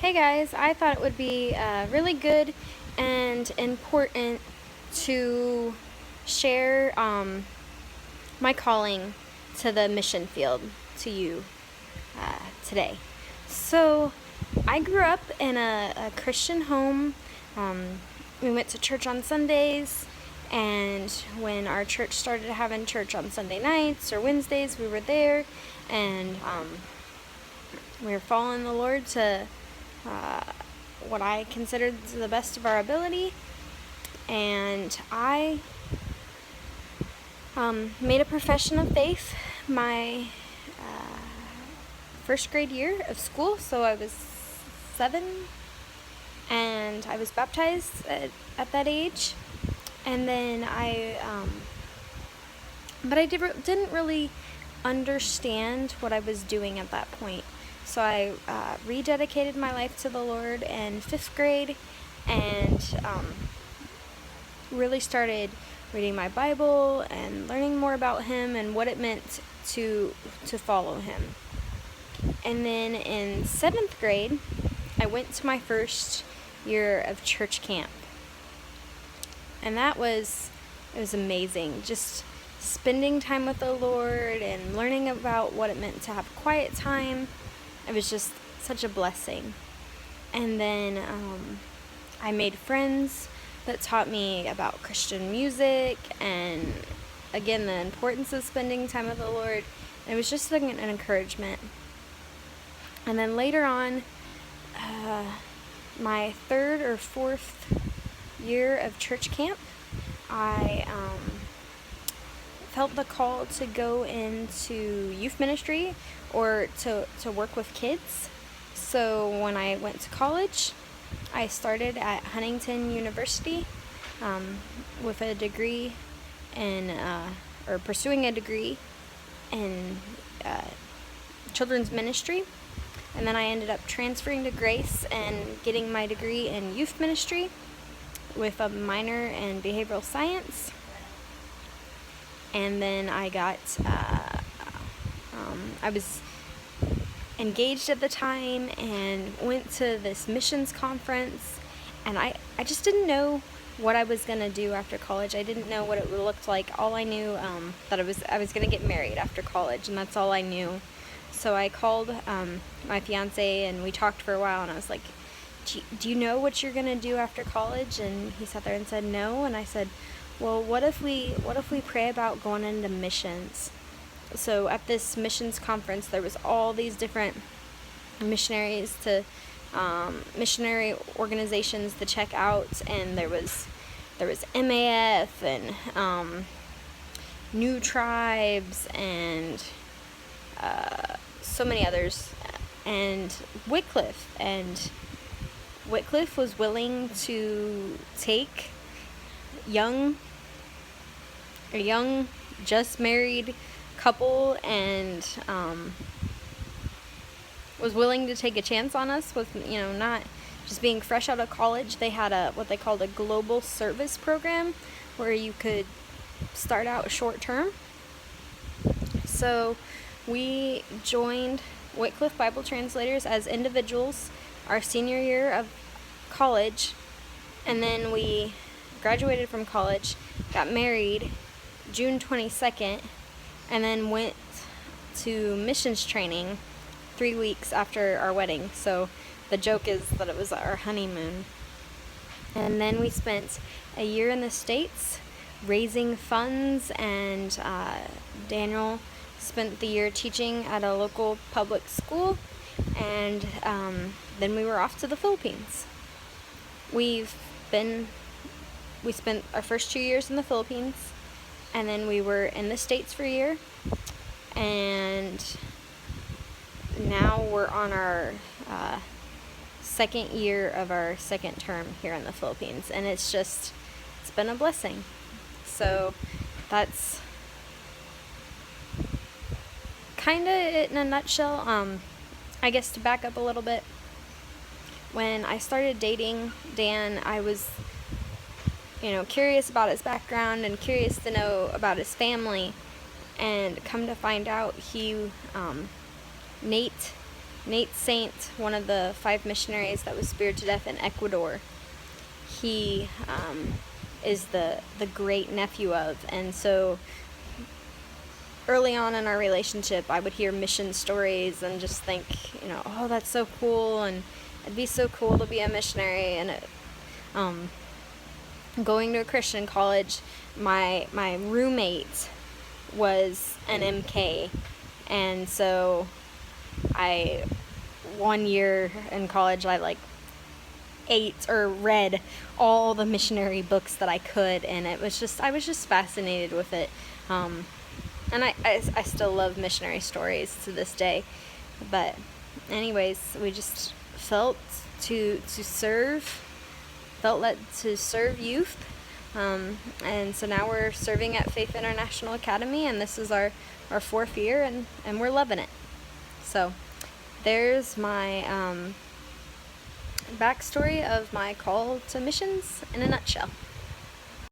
Hey guys, I thought it would be really good and important to share my calling to the mission field to you today. So, I grew up in a Christian home. We went to church on Sundays, and when our church started having church on Sunday nights or Wednesdays, we were there, and we were following the Lord to what I considered to the best of our ability. And I made a profession of faith my first grade year of school. So I was 7, and I was baptized at that age. And then but I didn't really understand what I was doing at that point. So I rededicated my life to the Lord in 5th grade, and really started reading my Bible and learning more about Him and what it meant to follow Him. And then in 7th grade, I went to my first year of church camp, and it was amazing. Just spending time with the Lord and learning about what it meant to have quiet time. It was just such a blessing. And then I made friends that taught me about Christian music and, again, the importance of spending time with the Lord. And it was just an encouragement. And then later on, my 3rd or 4th year of church camp, I felt the call to go into youth ministry or to work with kids. So when I went to college, I started at Huntington University with a degree in, or pursuing a degree in children's ministry. And then I ended up transferring to Grace and getting my degree in youth ministry with a minor in behavioral science. And then I got, I was engaged at the time and went to this missions conference, and I just didn't know what I was going to do after college. I didn't know what it would look like. All I knew that I was going to get married after college, and that's all I knew. So I called my fiance, and we talked for a while, and I was like, do you know what you're going to do after college? And he sat there and said no, and I said, well, what if we pray about going into missions? So at this missions conference, there was all these different missionaries to missionary organizations to check out, and there was MAF and New Tribes and so many others, and Wycliffe was willing to take a young just married couple, and was willing to take a chance on us with, not just being fresh out of college. They had what they called a global service program where you could start out short term. So we joined Wycliffe Bible Translators as individuals our senior year of college, and then we graduated from college, got married June 22nd, and then went to missions training 3 weeks after our wedding. So the joke is that it was our honeymoon. And then we spent a year in the States raising funds, and Daniel spent the year teaching at a local public school, and then we were off to the Philippines. We spent our first 2 years in the Philippines, and then we were in the States for a year, and now we're on our second year of our second term here in the Philippines, and it's been a blessing. So that's kind of it in a nutshell. I guess to back up a little bit, when I started dating Dan, I was curious about his background and curious to know about his family, and come to find out Nate Nate Saint, one of the 5 missionaries that was speared to death in Ecuador, he is the great nephew of. And so early on in our relationship, I would hear mission stories and just think, oh, that's so cool, and it'd be so cool to be a missionary. And going to a Christian college, my roommate was an MK, and so one year in college, I ate or read all the missionary books that I could, and I was just fascinated with it. And I still love missionary stories to this day. But anyways, we just felt led to serve youth. And so now we're serving at Faith International Academy, and this is our 4th year, and we're loving it. So there's my backstory of my call to missions in a nutshell.